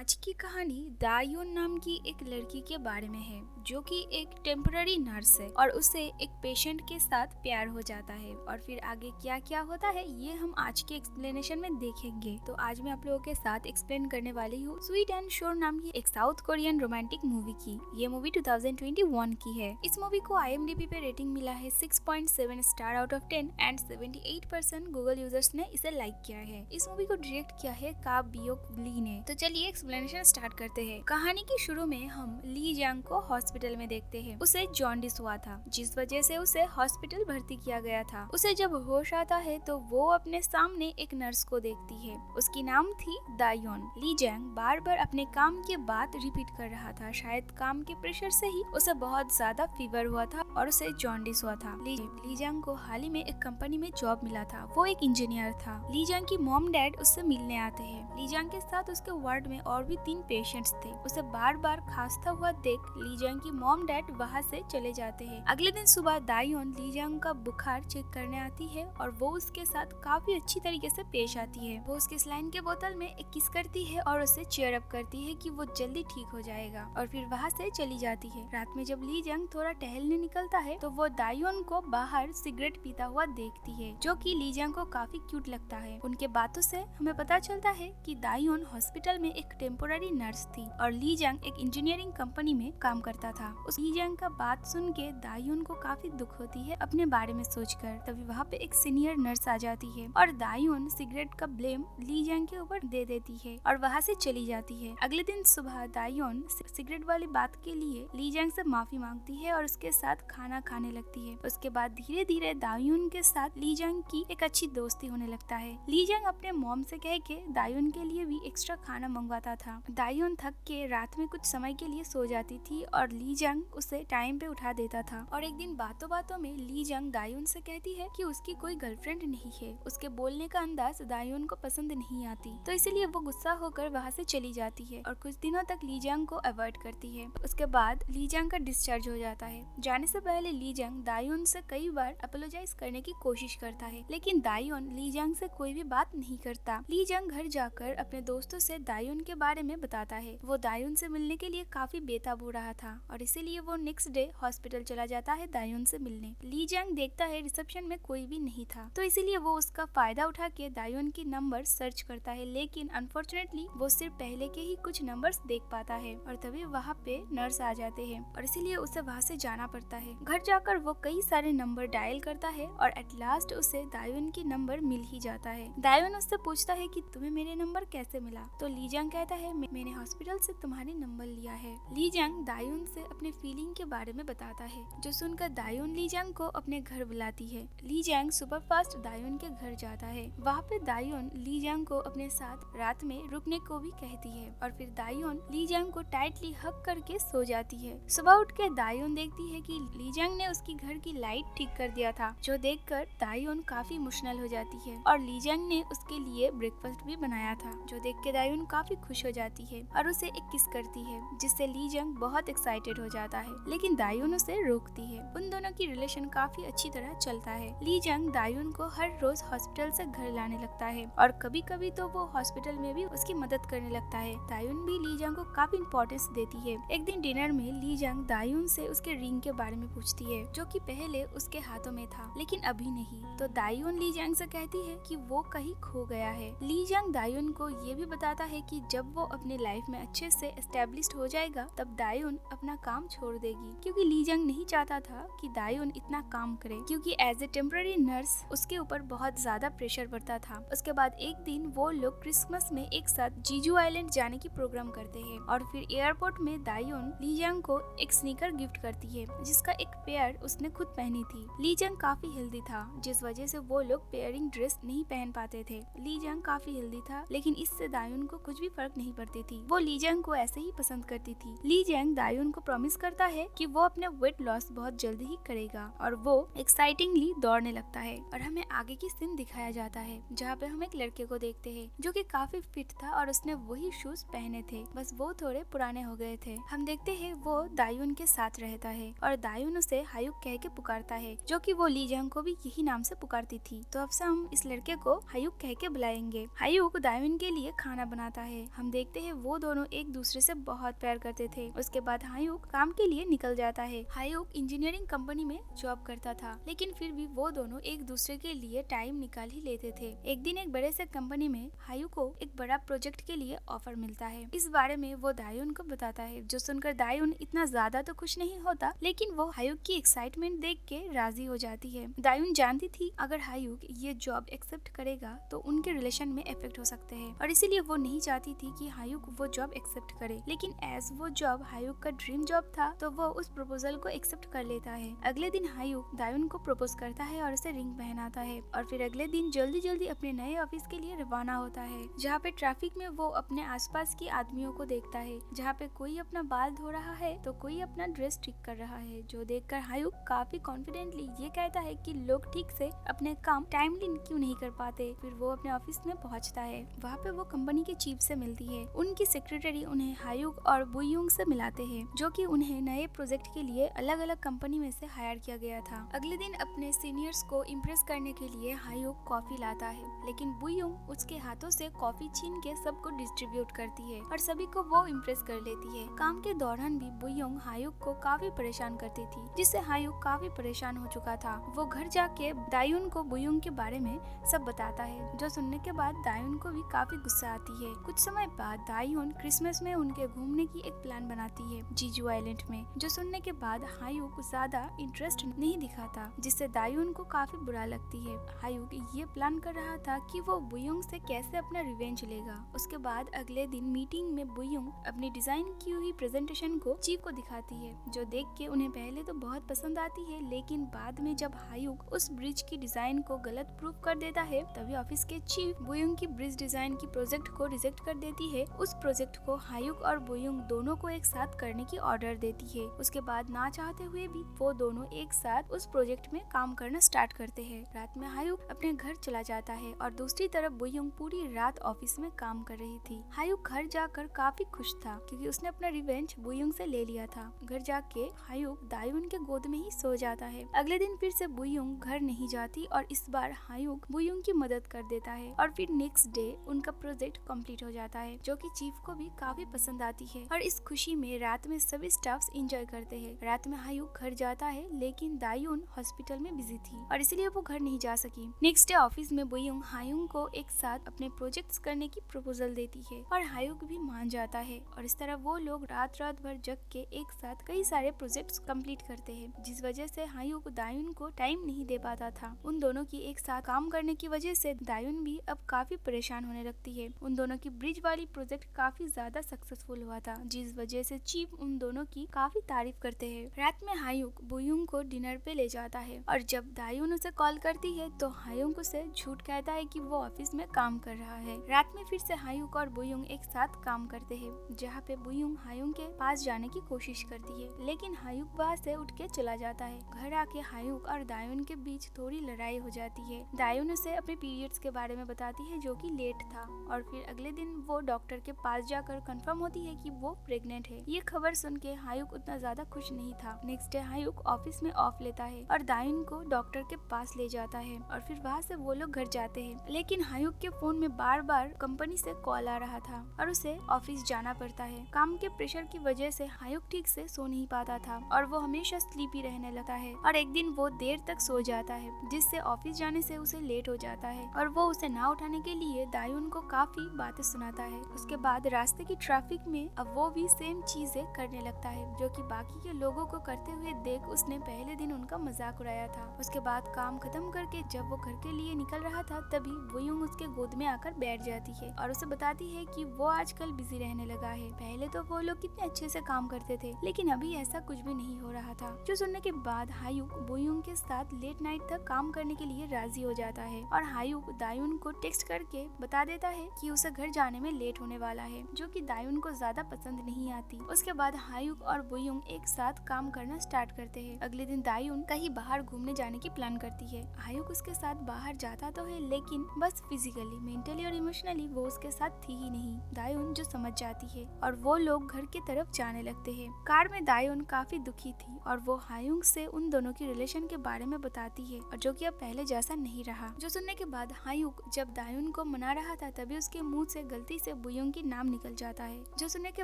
आज की कहानी दायून नाम की एक लड़की के बारे में है जो कि एक टेम्पररी नर्स है और उसे एक पेशेंट के साथ प्यार हो जाता है और फिर आगे क्या क्या होता है ये हम आज के एक्सप्लेनेशन में देखेंगे। तो आज मैं आप लोगों के साथ एक्सप्लेन करने वाली हूँ स्वीट एंड श्योर नाम की एक साउथ कोरियन रोमांटिक मूवी की। ये मूवी 2021 की है। इस मूवी को IMDb पे रेटिंग मिला है 6.7 star out of 10 and 78% Google users ने इसे लाइक किया है। इस मूवी को डायरेक्ट किया है का बियोक ली ने। तो चलिए एक्सप्लेनेशन स्टार्ट करते हैं। कहानी की शुरू में हम ली जंग को हॉस्पिटल में देखते हैं। उसे जॉन्डिस हुआ था जिस वजह से उसे हॉस्पिटल भर्ती किया गया था। उसे जब होश आता है तो वो अपने सामने एक नर्स को देखती है। उसकी नाम थी दायोन। ली जंग बार बार अपने काम के बात रिपीट कर रहा था। शायद काम के प्रेशर से ही उसे बहुत ज्यादा फीवर हुआ था और उसे जॉन्डिस हुआ था। ली जंग को हाल ही में एक कंपनी में जॉब मिला था। वो एक इंजीनियर था। ली जंग की मॉम डैड उससे मिलने आते हैं। ली जंग के साथ उसके वार्ड में और भी 3 पेशेंट्स थे। उसे बार बार खांसता हुआ देख ली जंग की मॉम डैड वहाँ से चले जाते हैं। अगले दिन सुबह दायोन ली जंग का बुखार चेक करने आती है और वो उसके साथ काफी अच्छी तरीके से पेश आती है। वो उसके सलाइन के बोतल में एक किस करती है और उसे चीयर अप करती है कि वो जल्दी ठीक हो जाएगा और फिर वहाँ से चली जाती है। रात में जब ली जंग थोड़ा टहलने निकलता है तो वो दायोन को बाहर सिगरेट पीता हुआ देखती है जो कि ली जंग को काफी क्यूट लगता है। उनके बातों से हमें पता चलता है कि दायोन हॉस्पिटल में एक टेम्पोररी नर्स थी और ली जंग एक इंजीनियरिंग कंपनी में काम करता था। उस ली जंग का बात सुन के दायोन को काफी दुख होती है अपने बारे में सोचकर। तभी वहाँ पे एक सीनियर नर्स आ जाती है और दायोन सिगरेट का ब्लेम ली जंग के ऊपर दे देती है और वहाँ से चली जाती है। अगले दिन सुबह दायोन सिगरेट वाली बात के लिए ली जंग से माफी मांगती है और उसके साथ खाना खाने लगती है। उसके बाद धीरे धीरे दायोन के साथ ली जंग की एक अच्छी दोस्ती होने लगता है। ली जंग अपने मॉम से कह के दायोन के लिए भी एक्स्ट्रा खाना मंगवाता था। दायोन थक के रात में कुछ समय के लिए सो जाती थी और ली जंग उसे टाइम पे उठा देता था। और एक दिन बातों बातों में ली जंग दायोन से कहती है कि उसकी कोई गर्लफ्रेंड नहीं है। उसके बोलने का अंदाज दायोन को पसंद नहीं आती तो इसलिए वो गुस्सा होकर वहाँ से चली जाती है और कुछ दिनों तक ली जंग को अवॉइड करती है। उसके बाद ली जंग का डिस्चार्ज हो जाता है। जाने से पहले ली जंग दायोन से कई बार अपोलोजाइज करने की कोशिश करता है लेकिन दायोन ली जंग से कोई भी बात नहीं करता। ली जंग घर जाकर अपने दोस्तों से दायोन के बारे में बताता है। वो दायोन से मिलने के लिए काफी बेताब हो रहा था और इसीलिए वो नेक्स्ट डे हॉस्पिटल चला जाता है दायोन से मिलने। ली जंग देखता है रिसेप्शन में कोई भी नहीं था तो इसीलिए वो उसका फायदा उठा के दायोन की नंबर सर्च करता है लेकिन अनफॉर्चुनेटली वो सिर्फ पहले के ही कुछ नंबर्स देख पाता है और तभी वहाँ पे नर्स आ जाते हैं और इसीलिए उसे वहाँ से जाना पड़ता है। घर जाकर वो कई सारे नंबर डायल करता है और एट लास्ट उसे दायोन की नंबर मिल ही जाता है। दायोन उससे पूछता है कि तुम्हें मेरे नंबर कैसे मिला तो ली जंग कहता है मैंने हॉस्पिटल से तुम्हारी नंबर लिया है। ली जंग दायोन से अपने फीलिंग के बारे में बताता है जो सुनकर दायोन ली जंग को अपने घर बुलाती है। ली जंग सुपर फास्ट दायोन के घर जाता है। वहाँ पे दायोन ली जंग को अपने साथ रात में रुकने को भी कहती है और फिर दायोन ली जंग को टाइटली हग करके सो जाती है। सुबह उठ के दायोन देखती है कि ली जंग ने उसकी घर की लाइट ठीक कर दिया था जो देखकर दायोन काफी इमोशनल हो जाती है और ली जंग ने उसके लिए ब्रेकफास्ट भी बनाया था जो देख के दायोन काफी खुश हो जाती है और उसे एक किस करती है जिससे ली जंग बहुत एक्साइटेड हो जाता है लेकिन दायोन उसे रोकती है। उन दोनों की रिलेशन काफी अच्छी तरह चलता है। ली जंग दायोन को हर रोज हॉस्पिटल से घर लाने लगता है और कभी कभी तो वो हॉस्पिटल में भी उसकी मदद करने लगता है। दायोन भी ली जंग को काफी इम्पोर्टेंस देती है। एक दिन डिनर में ली जंग दायोन से उसके रिंग के बारे में पूछती है जो कि पहले उसके हाथों में था लेकिन अभी नहीं। तो दायोन ली जंग से कहती है कि वो कहीं खो गया है। ली जंग दायोन को ये भी बताता है कि जब वो अपने लाइफ में अच्छे से एस्टेब्लिश्ड हो जाएगा तब दायोन अपना काम छोड़ देगी क्योंकि ली जंग नहीं चाहता था कि दायोन इतना काम करे क्योंकि एज ए टेम्पररी नर्स उसके ऊपर बहुत ज्यादा प्रेशर पड़ता था। उसके बाद एक दिन वो लोग क्रिसमस में एक साथ जीजू आइलैंड जाने की प्रोग्राम करते हैं और फिर एयरपोर्ट में दायोन ली जंग को एक स्नीकर गिफ्ट करती है जिसका एक पेयर उसने खुद पहनी थी। ली जंग काफी हेल्दी था जिस वजह से वो लोग पेयरिंग ड्रेस नहीं पहन पाते थे। ली जंग काफी हेल्दी था लेकिन इससे दायोन को कुछ भी फर्क नहीं पड़ती थी। वो ली जंग को ऐसे ही पसंद करती थी। ली जंग दायोन को प्रॉमिस करता है कि वो अपने वेट लॉस बहुत जल्दी ही करेगा और वो एक्साइटिंगली दौड़ने लगता है और हमें आगे की सीन दिखाया जाता है जहाँ पे हम एक लड़के को देखते हैं जो कि काफी फिट था और उसने वही शूज पहने थे बस वो थोड़े पुराने हो गए थे। हम देखते हैं वो दायोन के साथ रहता है और दायोन उसे हायुक कह के पुकारता है जो कि वो ली जंग को भी यही नाम से पुकारती थी। तो अब से हम इस लड़के को हायुक कह के बुलाएंगे। हायुक दायोन के लिए खाना बनाता है। हम देखते हैं वो दोनों एक दूसरे से बहुत प्यार करते थे। उसके बाद हायुक काम के लिए निकल जाता है। हायुक इंजीनियरिंग कंपनी में जॉब करता था, लेकिन फिर भी वो दोनों एक दूसरे के लिए टाइम निकाल ही लेते थे। एक दिन एक बड़े से कंपनी में हायुक को एक बड़ा प्रोजेक्ट के लिए ऑफर मिलता है। इस बारे में वो दायुन को बताता है, जो सुनकर दायुन इतना ज्यादा तो खुश नहीं होता, लेकिन वो हायुक की एक्साइटमेंट देख के राजी हो जाती है। दायुन जानती थी अगर हायुक ये जॉब एक्सेप्ट करेगा तो उनके रिलेशन में इफेक्ट हो सकते हैं, और इसीलिए वो नहीं चाहती थी कि हायुक वो जॉब एक्सेप्ट करे। लेकिन एज वो जॉब हायुक का ड्रीम जॉब था, तो वो उस प्रपोजल को एक्सेप्ट कर लेता है। अगले दिन हायुक दायुन को प्रपोज करता है और उसे रिंग पहनाता है, और फिर अगले दिन जल्दी जल्दी अपने नए ऑफिस के लिए रवाना होता है, जहाँ पे ट्रैफिक में वो अपने आसपास की आदमियों को देखता है, जहाँ पे कोई अपना बाल धो रहा है तो कोई अपना ड्रेस ठीक कर रहा है, जो देखकर हायुक काफी कॉन्फिडेंटली ये कहता है कि लोग ठीक से अपने काम टाइमली क्यों नहीं कर पाते। फिर वो अपने ऑफिस में पहुंचता है। वहाँ पे वो कंपनी के चीफ से मिलती है। उनकी सेक्रेटरी उन्हें हायुक और बुयुंग से मिलाते हैं, जो कि उन्हें नए प्रोजेक्ट के लिए अलग अलग कंपनी में से हायर किया गया था। अगले दिन अपने सीनियर्स को इम्प्रेस करने के लिए हायुक कॉफी लाता है, लेकिन बुयुंग उसके हाथों से कॉफी छीन के सबको डिस्ट्रीब्यूट करती है और सभी को वो इम्प्रेस कर लेती है। काम के दौरान भी बुयुंग हायुक को काफी परेशान करती थी, जिससे हायुक काफी परेशान हो चुका था। वो घर जाके दायुन को बुयुंग के बारे में सब बताता है, जो सुनने के बाद दायुन को भी काफी गुस्सा आती है। कुछ समय बाद दायुन क्रिसमस में उनके घूमने की एक प्लान बनाती है जीजू आइलैंड में, जो सुनने के बाद हायुक ज्यादा इंटरेस्ट नहीं दिखाता, जिससे दायुन को काफी बुरा लगती है। हायुक ये प्लान कर रहा था कि वो बुयुंग से कैसे अपना रिवेंज लेगा। उसके बाद अगले दिन मीटिंग में बुयुंग अपनी डिजाइन की हुई प्रेजेंटेशन को चीफ को दिखाती है, जो देख के उन्हें पहले तो बहुत पसंद आती है, लेकिन बाद में जब हायुक उस ब्रिज की डिजाइन को गलत प्रूव कर देता है, तभी ऑफिस के चीफ बुयुंग की ब्रिज डिजाइन की प्रोजेक्ट को रिजेक्ट कर देती है। उस प्रोजेक्ट को हायुक और बुयुंग दोनों को एक साथ करने की ऑर्डर देती है। उसके बाद ना चाहते हुए भी वो दोनों एक साथ उस प्रोजेक्ट में काम करना स्टार्ट करते हैं। रात में हायुक अपने घर चला जाता है और दूसरी तरफ बुयुंग पूरी रात ऑफिस में काम कर रही थी। हायुक घर जाकर काफी खुश था, क्योंकि उसने अपना रिवेंज बुयुंग से ले लिया था। घर जाके हायुक दायुन के गोद में ही सो जाता है। अगले दिन फिर से बुयुंग घर नहीं जाती और इस बार हायुक बुयुंग की मदद कर देता है, और फिर नेक्स्ट डे उनका प्रोजेक्ट कंप्लीट हो जाता है, जो कि चीफ को भी काफी पसंद आती है। और इस खुशी में रात में सभी स्टाफ्स एंजॉय करते हैं। रात में हायुक घर जाता है, लेकिन दायुन हॉस्पिटल में बिजी थी और इसलिए वो घर नहीं जा सकी। नेक्स्ट डे ऑफिस में बुयुंग हायुक को एक साथ अपने प्रोजेक्ट्स करने की प्रपोजल देती है और हायुक भी मान जाता है, और इस तरह वो लोग रात भर जग के एक साथ कई सारे प्रोजेक्ट्स कंप्लीट करते हैं, जिस वजह से हायुक दायुन को टाइम नहीं दे पाता था। उन दोनों की एक साथ काम करने की वजह से दायुन भी अब काफी परेशान होने लगती है। उन दोनों की ब्रिज वाली प्रोजेक्ट काफी ज्यादा सक्सेसफुल हुआ था, जिस वजह से चीफ उन दोनों की काफी तारीफ करते हैं। रात में हायुक बुयुंग को डिनर पे ले जाता है, और जब दायुन उसे कॉल करती है तो हायुक उसे झूठ कहता है कि वो ऑफिस में काम कर रहा है। रात में फिर से हायुक और बुयुंग एक साथ काम करते हैं, जहाँ पे बुयुंग हायुक के पास जाने की कोशिश करती है, लेकिन हायुक वहाँ से उठ के चला जाता है। घर आके हायुक और दायुन के बीच थोड़ी लड़ाई हो जाती है। दायुन उसे अपने पीरियड्स के बारे में बताती है, जो कि लेट था, और फिर अगले दिन वो डॉक्टर के पास जाकर कंफर्म होती है कि वो प्रेग्नेंट है। ये खबर सुन के हायुक उतना ज्यादा खुश नहीं था। नेक्स्ट डे हायुक ऑफिस में ऑफ लेता है और दायुन को डॉक्टर के पास ले जाता है, और फिर वहाँ से वो लोग घर जाते हैं। लेकिन हायुक के फोन में बार बार कंपनी से कॉल आ रहा था और उसे ऑफिस जाना पड़ता है। काम के प्रेशर की वजह से हायुक ठीक से सो नहीं पाता था और वो हमेशा स्लीपी रहने लगता है, और एक दिन वो देर तक सो जाता है, जिससे ऑफिस जाने से उसे लेट हो जाता है, और वो उसे ना उठाने के लिए दायुन को काफी बातें सुनाता है। उसके बाद रास्ते की ट्रैफिक में अब वो भी सेम चीजें करने लगता है, जो कि बाकी के लोगों को करते हुए देख उसने पहले दिन उनका मजाक उड़ाया था। उसके बाद काम खत्म करके जब वो घर के लिए निकल रहा था, तभी बुयुंग उसके गोद में आकर बैठ जाती है और उसे बताती है कि वो आजकल बिजी रहने लगा है। पहले तो वो लोग कितने अच्छे से काम करते थे, लेकिन अभी ऐसा कुछ भी नहीं हो रहा था। जो सुनने के बाद हायुक बुयुंग के साथ लेट नाइट तक काम करने के लिए राजी हो जाता है, और हायुक दायुन को टेक्स्ट करके बता देता है कि उसे घर जाने में लेट होने वाला है, जो कि दायुन को ज्यादा पसंद नहीं आती। उसके बाद हायुक और बुयुंग एक साथ काम करना स्टार्ट करते हैं। अगले दिन दायुन कहीं बाहर घूमने जाने की प्लान करती है। हायुक उसके साथ बाहर जाता तो है, लेकिन बस फिजिकली, मेंटली और इमोशनली वो उसके साथ थी ही नहीं। दायुन जो समझ जाती है और वो लोग घर की तरफ जाने लगते हैं। कार में दायुन काफी दुखी थी और वो हायुक से उन दोनों की रिलेशन के बारे में बताती है, और जो कि अब पहले जैसा नहीं रहा। जो सुनने के बाद हायुक जब दायुन को मना रहा था, तभी उसके मुंह से गलती से बुयोंग के नाम निकल जाता है। जो सुनने के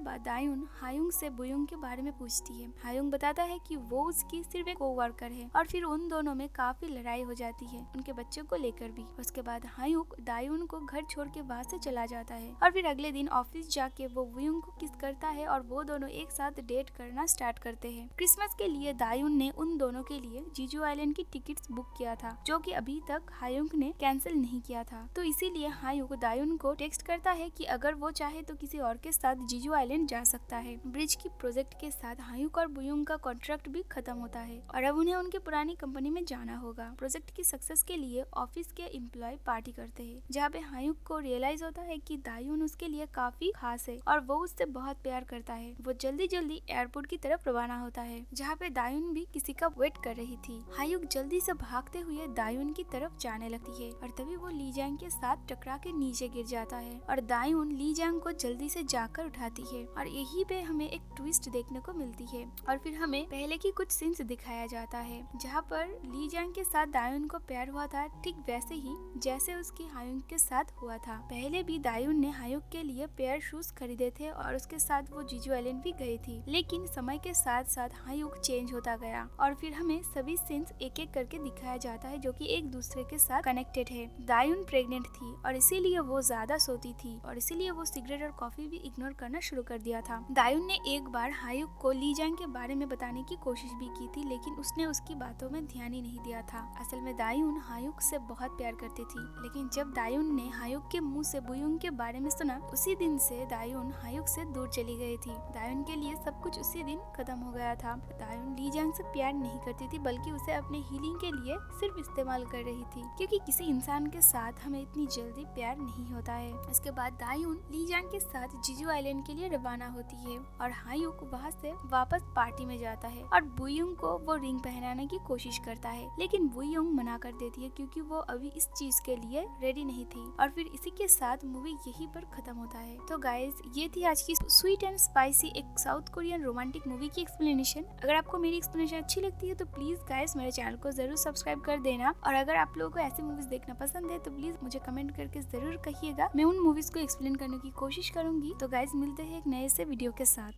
बाद दायुन हायुंग से बुयोंग के बारे में पूछती है। हायुंग बताता है कि वो उसकी सिर्फ एक कोवर्कर है और फिर उन दोनों में काफी लड़ाई हो जाती है, उनके बच्चों को लेकर भी। उसके बाद हायुंग दायुन को घर छोड़ के वहाँ से चला जाता है और फिर अगले दिन ऑफिस जाके वो बुयोंग को किस करता है और वो दोनों एक साथ डेट करना स्टार्ट करते हैं। क्रिसमस के लिए दायुन ने उन दोनों के लिए जीजू आइलैंड की टिकट्स बुक किया था, जो कि अभी तक हायुंग ने कैंसिल नहीं किया था। तो इसीलिए हायुंग दायुन को टेक्स्ट करता है कि अगर वो चाहे तो किसी और के साथ जीजू आइलैंड जा सकता है। ब्रिज की प्रोजेक्ट के साथ हायुंग और बुयोंग का कॉन्ट्रैक्ट भी खत्म होता है और अब उन्हें उनके पुरानी कंपनी में जाना होगा। प्रोजेक्ट की सक्सेस के लिए ऑफिस के एम्प्लॉय पार्टी करते हैं, जहाँ पे हायुंग को रियलाइज होता है कि दायुन उसके लिए काफी खास है और वो उससे बहुत प्यार करता है। वो जल्दी जल्दी एयरपोर्ट की तरफ रवाना होता है, जहाँ पे दायुन भी किसी का वेट कर रही थी। हायुंग जल्दी से भागते हुए दायुन की तरफ जाने लगती है और तभी वो ली जैंग के साथ टकरा के नीचे गिर जाता है और दायुन ली जैंग को जल्दी से जाकर उठाती है और यही पे हमें एक ट्विस्ट देखने को मिलती है और फिर हमें पहले की कुछ सीन्स दिखाया जाता है, जहाँ पर ली जैंग के साथ दायुन को प्यार हुआ था, ठीक वैसे ही जैसे उसकी हायुंग के साथ हुआ था। पहले भी दायुन ने हायुंग के लिए पेयर शूज खरीदे थे और उसके साथ वो जीजू आइलैंड भी गई थी, लेकिन समय के साथ साथ हायुंग चेंज होता गया और फिर हमें सभी सीन्स एक एक करके दिखाया जाता है, जो कि एक दूसरे के साथ कनेक्टेड है। दायुन प्रेग्नेंट थी और इसीलिए वो ज्यादा सोती थी और इसीलिए वो सिगरेट और कॉफी भी इग्नोर करना शुरू कर दिया था। दायुन ने एक बार हायुंग को ली जैंग के बारे में बताने की कोशिश भी की थी, लेकिन उसने उसकी बातों में ध्यान ही नहीं दिया था। असल में दायुन हायुंग से बहुत प्यार करती थी, लेकिन जब दायुन ने हायुंग के मुंह से बुयोंग के बारे में सुना, उसी दिन से दायुन हायुंग से दूर चली गई थी। दायुन के लिए सब कुछ उसी दिन खत्म हो गया था। दायुन ली जैंग से प्यार नहीं करती थी, बल्कि उसे अपने हीलिंग के लिए सिर्फ इस्तेमाल कर रही थी, क्योंकि किसी इंसान के साथ हमें इतनी जल्दी प्यार नहीं होता है। उसके बाद दायुन ली जैंग के साथ जीजू आइलैंड के लिए रवाना होती है और हायुंग वहाँ से वापस पार्टी में जाता है और बुयोंग को वो रिंग पहनाने की कोशिश करता है, लेकिन बुयोंग मना कर देती है क्योंकि वो अभी इस चीज के लिए रेडी नहीं थी। और फिर इसी के साथ मूवी यहीं पर खत्म होता है। तो गाइज, ये थी आज की स्वीट एंड स्पाइसी एक साउथ कोरियन रोमांटिक मूवी की एक्सप्लेनेशन। अगर आपको मेरी एक्सप्लेनेशन अच्छी लगती है तो प्लीज गाइज मेरे चैनल को जरूर सब्सक्राइब कर देना, और अगर आप लोगों को ऐसी मूवीज देखना पसंद है तो प्लीज मुझे कमेंट करके जरूर कहिएगा। मैं उन मूवीज को एक्सप्लेन करने की कोशिश करूंगी। तो गाइज, मिलते हैं एक नए से वीडियो के साथ।